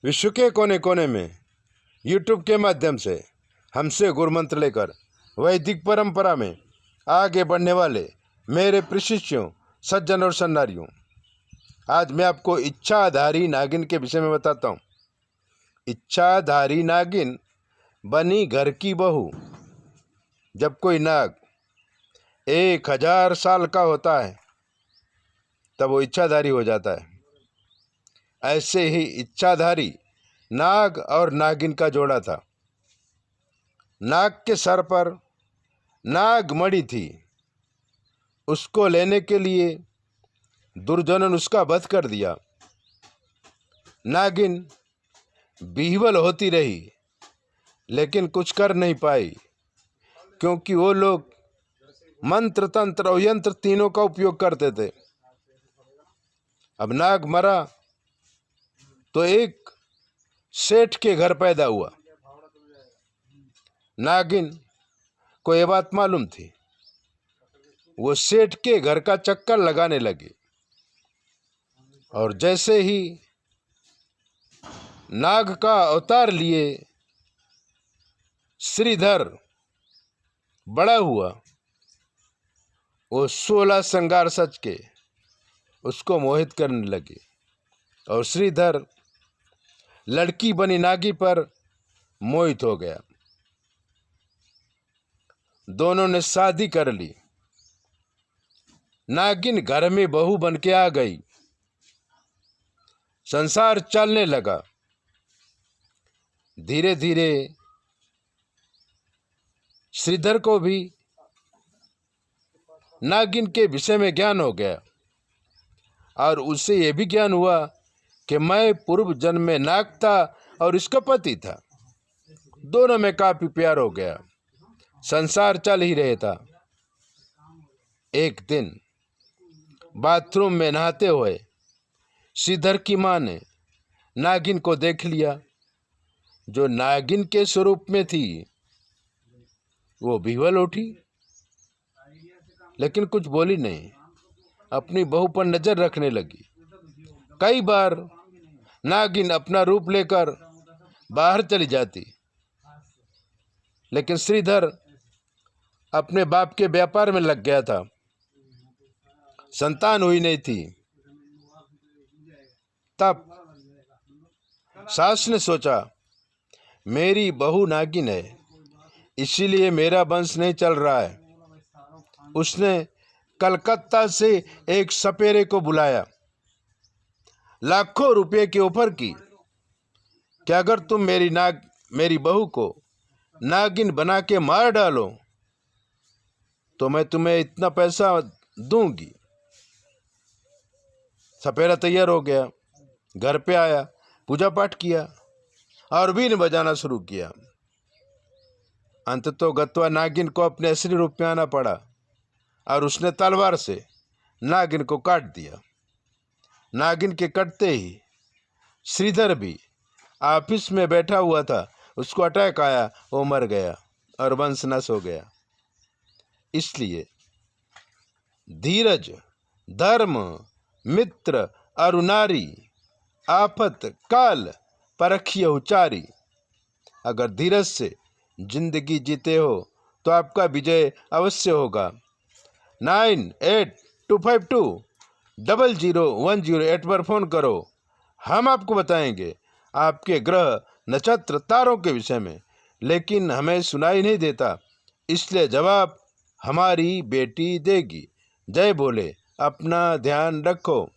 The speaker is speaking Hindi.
विश्व के कोने कोने में यूट्यूब के माध्यम से हमसे गुरु मंत्र लेकर वैदिक परंपरा में आगे बढ़ने वाले मेरे प्रशिष्यों, सज्जन और सन्नारियों, आज मैं आपको इच्छाधारी नागिन के विषय में बताता हूँ। इच्छाधारी नागिन बनी घर की बहू। जब कोई नाग 1000 साल का होता है तब वो इच्छाधारी हो जाता है। ऐसे ही इच्छाधारी नाग और नागिन का जोड़ा था। नाग के सर पर नाग मणि थी। उसको लेने के लिए दुर्योधन ने उसका वध कर दिया। नागिन विह्वल होती रही लेकिन कुछ कर नहीं पाई, क्योंकि वो लोग मंत्र, तंत्र और यंत्र तीनों का उपयोग करते थे। अब नाग मरा तो एक सेठ के घर पैदा हुआ। नागिन को यह बात मालूम थी। वो सेठ के घर का चक्कर लगाने लगी और जैसे ही नाग का अवतार लिए श्रीधर बड़ा हुआ, वो 16 श्रृंगार सच के उसको मोहित करने लगी और श्रीधर लड़की बनी नागी पर मोहित हो गया। दोनों ने शादी कर ली। नागिन घर में बहू बन के आ गई। संसार चलने लगा। धीरे धीरे श्रीधर को भी नागिन के विषय में ज्ञान हो गया और उसे यह भी ज्ञान हुआ कि मैं पूर्व जन्म में नाग था और इसका पति था। दोनों में काफी प्यार हो गया। संसार चल ही रहा था। एक दिन बाथरूम में नहाते हुए श्रीधर की मां ने नागिन को देख लिया। जो नागिन के स्वरूप में थी वो विह्वल उठी, लेकिन कुछ बोली नहीं। अपनी बहू पर नजर रखने लगी। कई बार नागिन अपना रूप लेकर बाहर चली जाती, लेकिन श्रीधर अपने बाप के व्यापार में लग गया था। संतान हुई नहीं थी। तब सास ने सोचा, मेरी बहू नागिन है, इसीलिए मेरा वंश नहीं चल रहा है। उसने कलकत्ता से एक सपेरे को बुलाया, लाखों रुपए की ऑफर की कि अगर तुम मेरी बहू को नागिन बना के मार डालो तो मैं तुम्हें इतना पैसा दूंगी। सपेरा तैयार हो गया, घर पे आया, पूजा पाठ किया और बीन बजाना शुरू किया। अंततः गत्वा नागिन को अपने असली रूप में आना पड़ा और उसने तलवार से नागिन को काट दिया। नागिन के कटते ही श्रीधर भी ऑफिस में बैठा हुआ था, उसको अटैक आया, वो मर गया और वंश नष्ट हो गया। इसलिए धीरज, धर्म, मित्र और नारी, आफत काल परखिए उचारी। अगर धीरज से जिंदगी जीते हो तो आपका विजय अवश्य होगा। 9825200108 पर फोन करो। हम आपको बताएंगे आपके ग्रह, नक्षत्र, तारों के विषय में, लेकिन हमें सुनाई नहीं देता, इसलिए जवाब हमारी बेटी देगी। जय भोले। अपना ध्यान रखो।